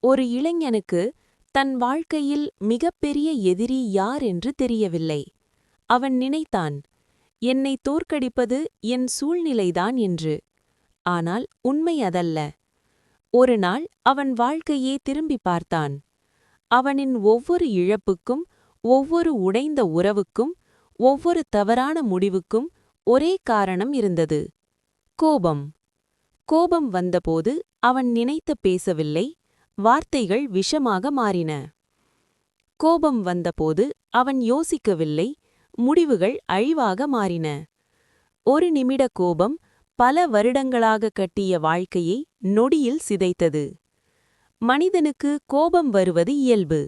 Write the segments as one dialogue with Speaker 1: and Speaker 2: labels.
Speaker 1: ஒரு இளைஞனுக்கு தன் வாழ்க்கையில் மிகப்பெரிய எதிரி யார் என்று தெரியவில்லை. அவன் நினைத்தான், என்னை தோற்கடிப்பது என் சூழ்நிலைதான் என்று. ஆனால் உண்மை அதல்ல. ஒரு நாள் அவன் வாழ்க்கையே திரும்பிப் பார்த்தான். அவனின் ஒவ்வொரு இழப்புக்கும், ஒவ்வொரு உடைந்த உறவுக்கும், ஒவ்வொரு தவறான முடிவுக்கும் ஒரே காரணம் இருந்தது: கோபம். கோபம் வந்தபோது அவன் நினைத்து பேசவில்லை, வார்த்தைகள் விஷமாக மாறின. கோபம் வந்தபோது அவன் யோசிக்கவில்லை, முடிவுகள் அழிவாக மாறின. ஒரு நிமிட கோபம் பல வருடங்களாக கட்டிய வாழ்க்கையை நொடியில் சிதைத்தது. மனிதனுக்கு கோபம் வருவது இயல்பு.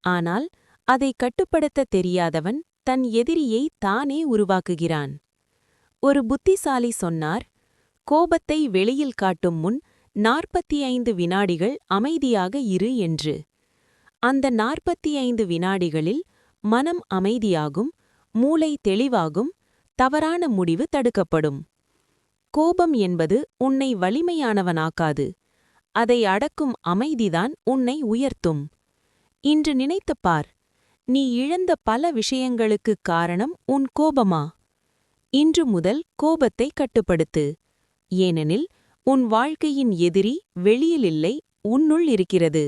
Speaker 1: ஆனால் அதை கட்டுப்படுத்த தெரியாதவன் தன் எதிரியை தானே உருவாக்குகிறான். ஒரு புத்திசாலி சொன்னார், கோபத்தை வெளியில் காட்டும் முன் 45 வினாடிகள் அமைதியாக இரு என்று. அந்த 45 வினாடிகளில் மனம் அமைதியாகும், மூளை தெளிவாகும், தவறான முடிவு தடுக்கப்படும். கோபம் என்பது உன்னை வலிமையானவனாக்காது. அதை அடக்கும் அமைதிதான் உன்னை உயர்த்தும். இன்று நினைத்துப் பார், நீ இழந்த பல விஷயங்களுக்குக் காரணம் உன் கோபமா? இன்று முதல் கோபத்தை கட்டுப்படுத்து. ஏனெனில் உன் வாழ்க்கையின் எதிரி வெளியில் இல்லை, உன்னுள் இருக்கிறது.